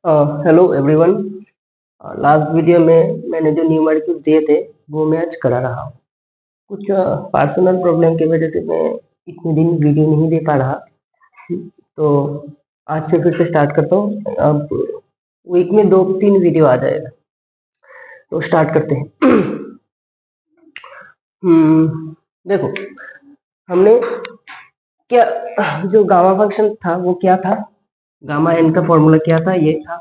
Hello everyone. Last video में मैंने जो न्यूमेरिकल्स दिए थे वो मैं आज करा रहा हूँ। कुछ पर्सनल प्रॉब्लम की वजह से मैं इतने दिन वीडियो नहीं दे पा रहा, तो आज से फिर से स्टार्ट करता हूँ। अब वीक में 2-3 वीडियो आ जाएगा, तो स्टार्ट करते हैं। देखो, हमने क्या जो गामा फंक्शन था वो क्या था, गामा एन का फॉर्मूला क्या था, ये था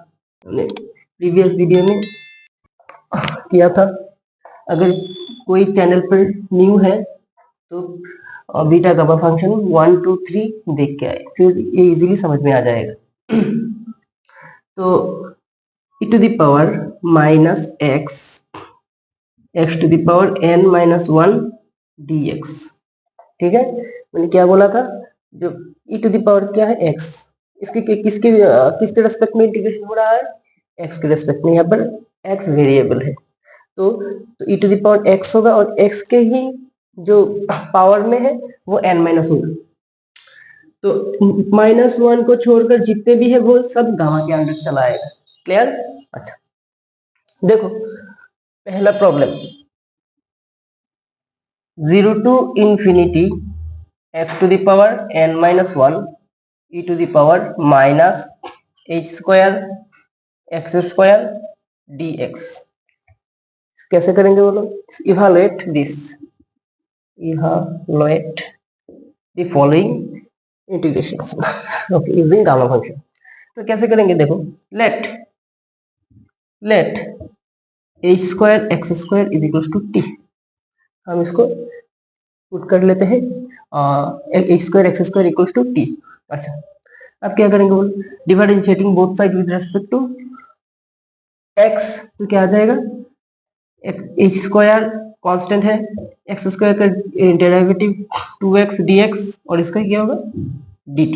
हमने प्रीवियस वीडियो में किया था। अगर कोई चैनल पर न्यू है तो बीटा गामा फंक्शन 1 2 3 देख के आए, फिर ये इजीली समझ में आ जाएगा। तो e to the power minus X to the power n minus 1 dx। ठीक है, मैंने क्या बोला था, जो e टू द पावर क्या है x, किसके रेस्पेक्ट में इंटीग्रेशन हो रहा है, x के रेस्पेक्ट में। यहाँ पर x वेरिएबल है, तो e to the power x होगा और x के ही जो पावर में है वो n माइनस होगा। तो -1 को छोड़कर जितने भी है वो सब गामा के अंदर चला आएगा। क्लियर? अच्छा, देखो पहला problem, 0 to infinity x to the power n minus 1 e to the power minus h square x square dx। कैसे करेंगे बोलो? Evaluate the following integrations okay using gamma function. तो कैसे करेंगे, देखो, let h square x square is equal to t। हम इसको put कर लेते हैं, h square x square equal to t। अच्छा, अब क्या करेंगे बोल, differentiating both side with respect to x, तो क्या आ जाएगा, h स्क्वायर कांस्टेंट है, x स्क्वायर का डेरिवेटिव 2x dx और इसका क्या होगा dt।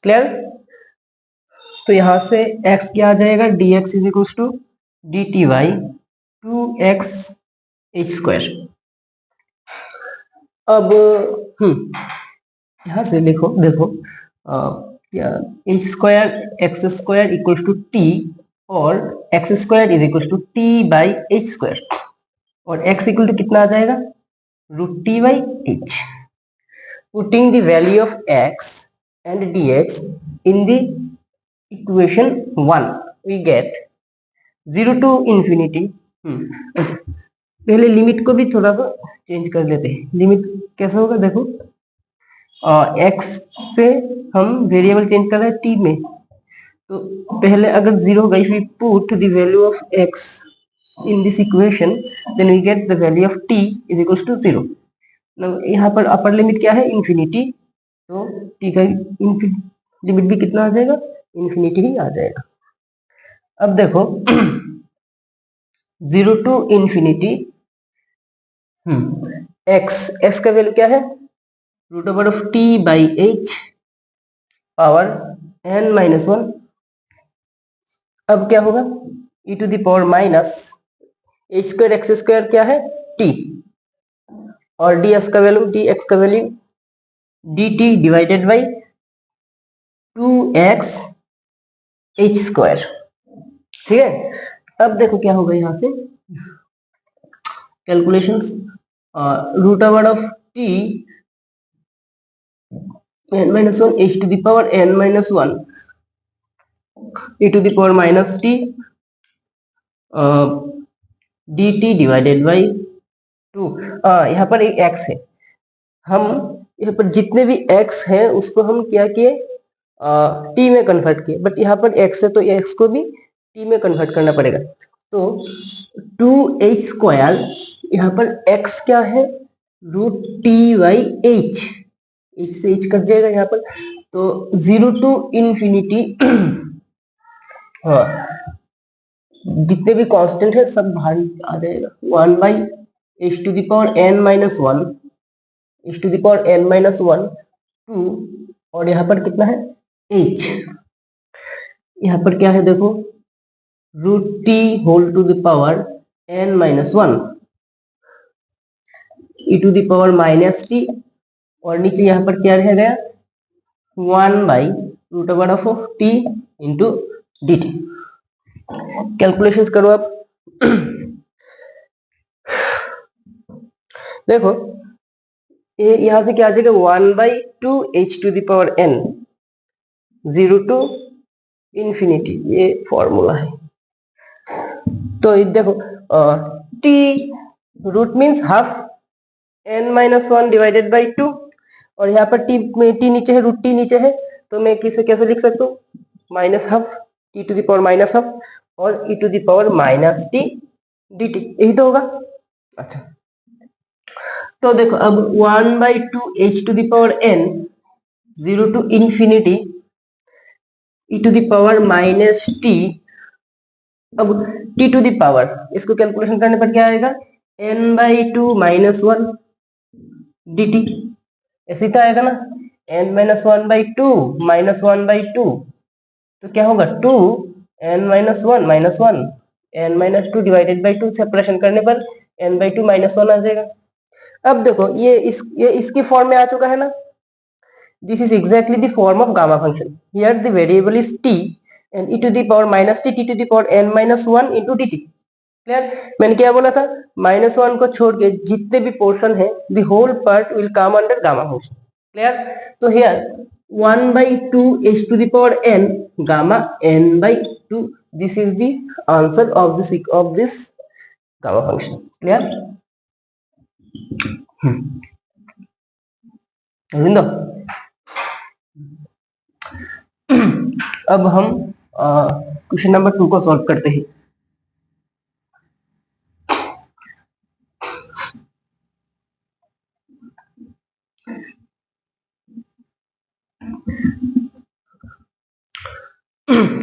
क्लियर? तो यहां से x क्या आ जाएगा, dx is equal to dt by 2x h square. अब यहां से देखो क्या, h square x square equal to t और x square is equal to t by h square, और x इक्वल टू कितना आ जाएगा, root T by h। Putting the value of x and dx in the equation 1 we get 0 to infinity. पहले limit को भी थोड़ा सा change कर लेते हैं। लिमिट कैसा होगा, देखो, x से हम वेरिएबल चेंज कर रहे हैं t में, तो पहले अगर 0 होगा, if we put the value of x in this equation then we get the value of t is equals to 0। यहाँ पर अपर लिमिट क्या है, इंफिनिटी, तो t का लिमिट भी कितना आ जाएगा, इंफिनिटी ही आ जाएगा। अब देखो 0 टू इंफिनिटी x का वैल्यू क्या है, root over of t by h power n minus 1। अब क्या होगा, e to the power minus h square x square क्या है t, और dx का value dt divided by 2x h square. ठीक है, अब देखो क्या होगा, यहाँ से calculations, root over of t n minus 1 h to the power n minus 1 e to the power minus t dt divided by 2। यहाँ पर एक x है, हम यहाँ पर जितने भी x हैं उसको हम क्या किए, t में कन्वर्ट किए, बट यहाँ पर x है तो x को भी t में कन्वर्ट करना पड़ेगा। तो 2h स्क्वायर, यहाँ पर x क्या है, root t by h, h से h कट जाएगा यहाँ पर, तो 0 टू इंफिनिटी हाँ, जितने भी कांस्टेंट है सब बाहर आ जाएगा, 1 by h to the power n minus 1 h to the power n minus 1 2, और यहाँ पर कितना है h, यहाँ पर क्या है देखो, root t whole to the power n minus 1 e to the power minus t, और नीचे यहाँ पर क्या रह गया, 1 बाई root over of t into dt। Calculations करो आप। देखो ये यहां से क्या आ जाएगा, 1/2 h⁴n 0 to इंफिनिटी, ये फॉर्मूला है। तो ये देखो t root means half n-1 divided by 2, और यहाँ पर t नीचे है, रूट t नीचे है, तो मैं किसे कैसे लिख सकता हूँ, माइनस हाफ t⁻⁻⁻, और e⁻−t dt, यही तो होगा। अच्छा, तो देखो अब 1/2 h⁴n 0 to इंफिनिटी e⁻−t, अब t टू द पावर इसको कैलकुलेशन करने पर क्या आएगा, n/2 - 1 dt, ऐसे तो आएगा ना, n-1/2 -1/2, तो क्या होगा 2n-1 -1 n-2 divided by 2, separation करने पर n/2 -1 आ जाएगा। अब देखो ये इसकी फॉर्म में आ चुका है ना, this is exactly the form of gamma function, here the variable is t and e⁻−t t⁻n-1 into dt। Clear, मैंने क्या बोला था, -1 को छोड़ के जितने भी पोर्शन है the whole part will come under gamma function. Clear, तो here 1/2 h⁴n gamma n/2, this is the answer of this gamma function। Clear, Aurobindo, अब हम क्वेश्चन नंबर 2 को सॉल्व करते हैं।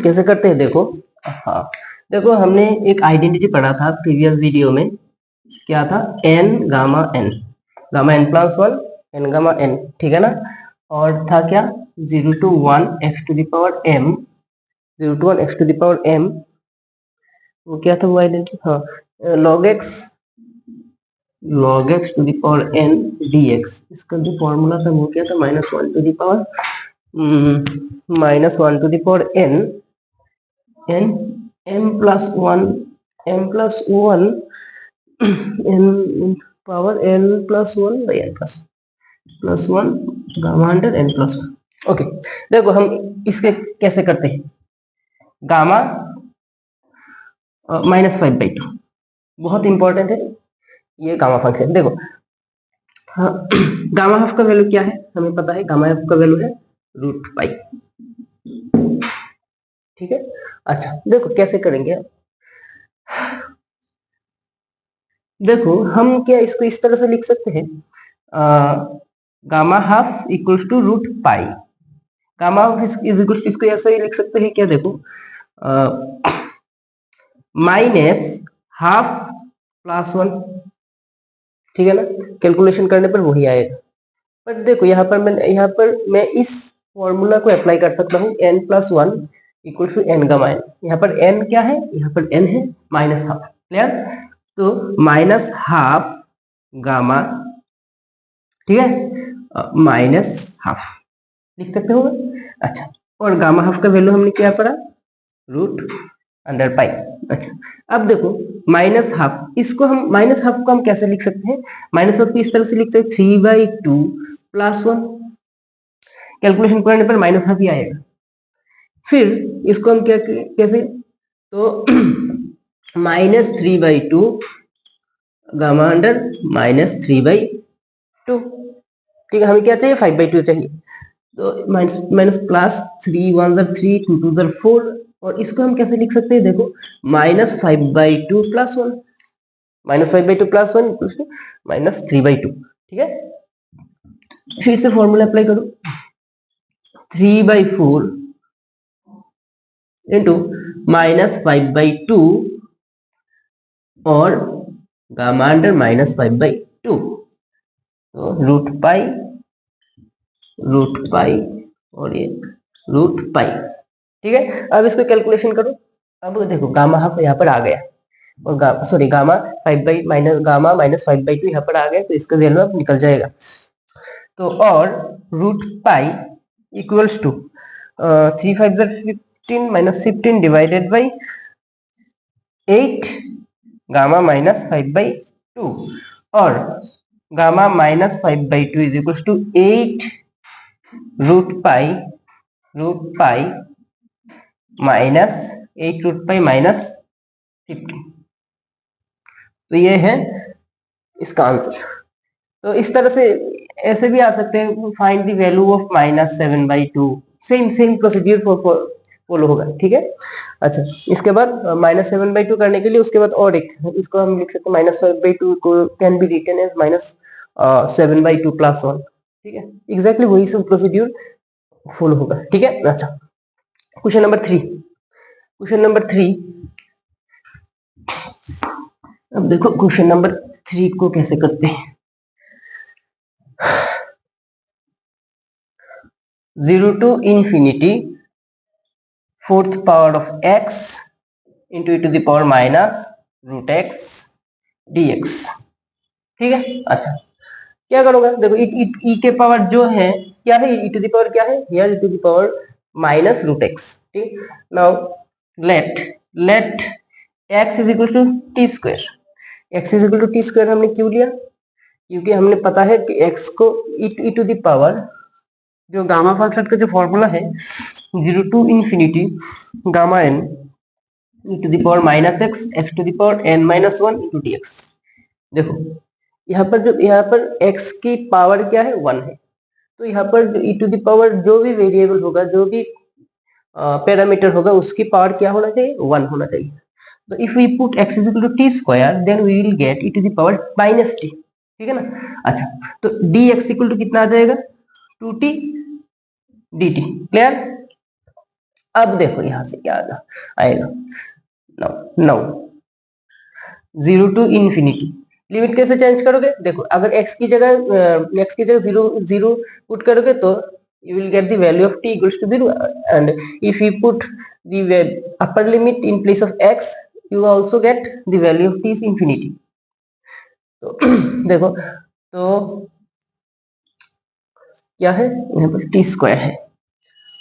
कैसे करते हैं देखो, हाँ देखो हमने एक आइडेंटिटी पढ़ा था प्रीवियस वीडियो में, क्या था, n gamma n + 1 n gamma n, ठीक है ना, और था क्या 0 to 1 x⁻m 0 to 1 x⁻m, वो क्या था वो आइडेंटिटी, हाँ log x n dx, इसका जो फॉर्मूला था वो क्या था, -1 to the power -1 to the power n m plus 1 n power n plus 1 by n plus 1 gamma under n plus 1। Okay, देखो हम इसके कैसे करते हैं, गामा -5/2 बहुत इंपॉर्टेंट है ये गामा फंक्शन। देखो हाँ, गामा हाफ का वैल्यू क्या है हमें पता है, गामा हाफ का वैल्यू है √π, ठीक है। अच्छा देखो कैसे करेंगे, देखो हम क्या इसको इस तरह से लिख सकते हैं, gamma half equals to √π, gamma half is equals to, इसको ऐसे ही लिख सकते हैं क्या, देखो -½ +1, ठीक है ना, कैलकुलेशन करने पर वही आएगा। पर देखो यहाँ पर मैं इस फॉर्मूला को अप्लाई कर सकता हूँ, n+1 equal to n gamma n, यहाँ पर n क्या है, यहाँ पर n है -½ क्लियर, तो -½ गामा, ठीक है, -½ लिख सकते हो। अच्छा, और गामा हाफ का वैल्यू हमने क्या पढ़ा, √π। अच्छा अब देखो -½ इसको हम -½ को हम कैसे लिख सकते हैं, -½ को इस तरह से लिख सकते हैं 3/2 + 1, कैलकुलेशन करने पर -½ ही आएगा। फिर इसको हम क्या कैसे, तो -3/2 गामा अंडर -3/2, ठीक है, हमें क्या चाहिए 5/2 चाहिए, तो +3 1 3 2 2 4, और इसको हम कैसे लिख सकते हैं, देखो -5/2 + 1 -5/2 + 1 -3/2, ठीक है। फिर से फॉर्मूला अप्लाई करो, 3/4 इंटू -5/2 और गामा अंडर -5/2, तो √π और ये √π, ठीक है। अब इसको कैलकुलेशन करो, अब देखो गामा हाफ यहाँ पर आ गया, और गामा -5/2 यहाँ पर आ गया, तो इसका वैल्यू अब निकल जाएगा, तो और √π equals to 3 5 = 15 divided by 8 gamma minus 5/2 और gamma minus 5/2 is equal to 8 root pi minus 8 root pi minus 15। तो ये है इसका आंसर। तो इस तरह से ऐसे भी आ सकते हैं, find the value of -7/2। Same procedure follow होगा, ठीक है। अच्छा, इसके बाद -7/2 करने के लिए उसके बाद और एक इसको हम लिख सकते हैं, -5/2 को कैन बी रिटन एज -7/2 + 1, ठीक है। एग्जैक्टली वही सब प्रोसीड्यूर फॉलो होगा, ठीक है। अच्छा, क्वेश्चन नंबर 3। अब देखो क्वेश्चन नंबर 3 को कैसे करते हैं। 0 to infinity 4th power of x into e to the power minus root x dx, ठीक है। अच्छा, क्या करूंगा, देखो e के पावर जो है क्या है, e to the power क्या है, here e to the power minus root x, ठीक। Now let x is equal to t square। x is equal to t square हमने क्यों लिया, क्योंकि हमने पता है कि x को e to the power, जो गामा फंक्शन का जो फॉर्मूला है 0 to infinity gamma n e to the power minus x to the power n-1 into dx। देखो यहाँ पर x की पावर क्या है, 1 है, तो यहाँ पर e to the power जो भी वेरिएबल होगा, जो भी पैरामीटर होगा, उसकी पावर क्या होना चाहिए, 1 होना चाहिए। तो if we put x is equal to t square then we will get e to the power minus t, ठीक है ना। अच्छा, तो dx इक्वल टू कितना आ जाएगा, 2t dt, क्लियर। अब देखो यहां से क्या आएगा, नाउ 0 to infinity लिमिट कैसे चेंज करोगे, देखो अगर x की जगह 0 पुट करोगे तो you will get the value of t equals to 0, and if you put the upper limit in place of x you also get the value of t is infinity। तो देखो तो क्या है, यहाँ पर t स्क्वायर है।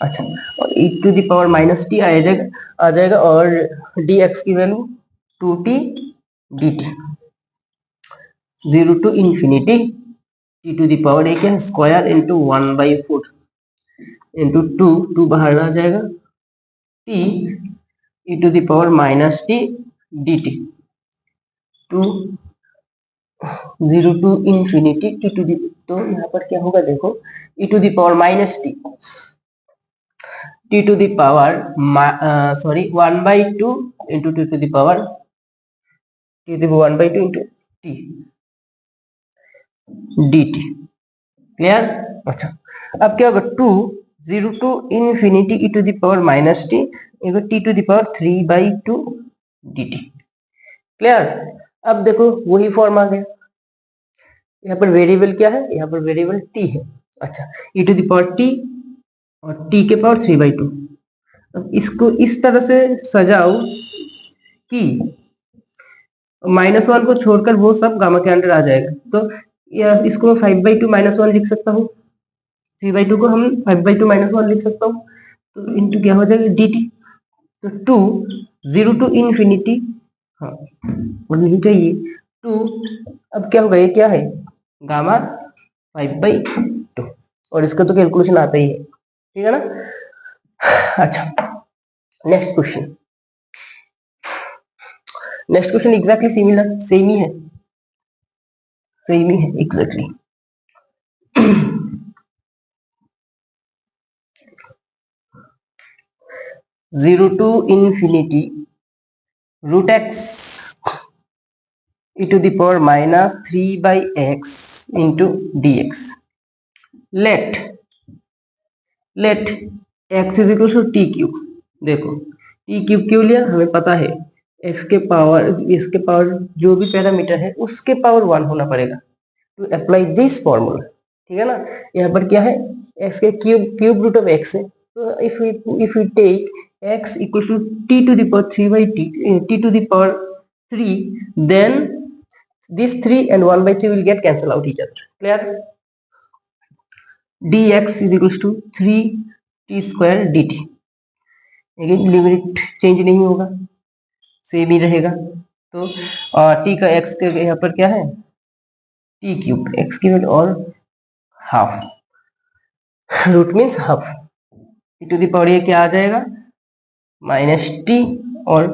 अच्छा, और e to the power minus t आ जाएगा और dx की value 2t dt। 0 to infinity t to the power एक है स्क्वायर इंटू 1/4 इंटू 2 बाहर आ जाएगा, t e to the power minus t dt। 0 to infinity t to the, तो यहाँ पर क्या होगा, देखो e to the power minus t to the power 1/2 into t to the power 1/2 into t dt, clear. अच्छा, अब क्या होगा, 0 to infinity e to the power minus t t to the power 3/2 dt, clear. अब देखो वही form आ गया, यहाँ पर वेरिएबल क्या है, यहाँ पर वेरिएबल t है। अच्छा, e to the power t और t के पावर 3/2। अब इसको इस तरह से सजाओ कि -1 को छोड़कर वो सब गामा के अंडर आ जाएगा, तो इसको 5/2 -1 लिख सकता हूँ, 3/2 को हम 5/2 -1 लिख सकता हूँ, तो इनटू क्या हो जाएगा dt। तो 0 to infinity, हाँ और नहीं चाहिए 2, अब क्या होगा, ये क्या है, गामा 5/2, और इसका तो कैलकुलेशन आता ही है, ठीक है ना। अच्छा, next question exactly similar, same ही है exactly. 0 to infinity root x e to the power minus 3/x into dx। let x is equal to t cube. देखो t क्यूब क्यों लिया, हमें पता है इसके पावर जो भी पैरामीटर है उसके पावर 1 होना पड़ेगा टू अप्लाई दिस फॉर्मूला, ठीक है ना। यहाँ पर क्या है, x के क्यूब रूट ऑफ x है, तो if we take x equal to t to the power 3/t to the power 3, then this 3 and 1/3 will get cancel out each other, clear। dx is equal to 3t square dt। लेकिन limit change नहीं होगा, same ही रहेगा। तो T का x के यहाँ पर क्या है, टी क्यूब, एक्स की वैल्यू और half, root means half, e to the power ये क्या आ जाएगा माइनस टी और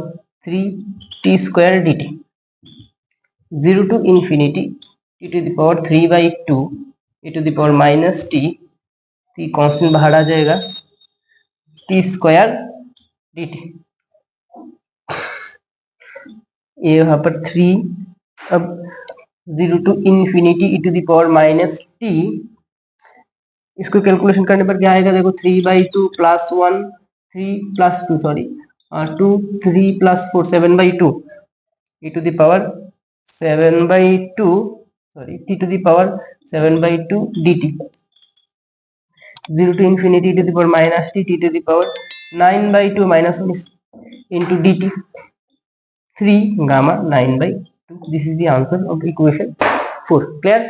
3t² dt, 0 to infinity e to the power 3/2 e to the power minus T, constant बाहर आ जाएगा, t² dt, ये यहाँ पर 3, अब 0 to infinity e to the power minus T, इसको कैलकुलेशन करने पर क्या आएगा देखो, 3/2 plus 1 3 plus 2 sorry 2 3 plus 4 7/2 e to the power 7/2 sorry t to the power 7/2 dt, 0 to infinity e to the power minus t to the power 9/2 minus 1 into dt, 3 gamma 9/2. This is the answer of equation 4. Clear?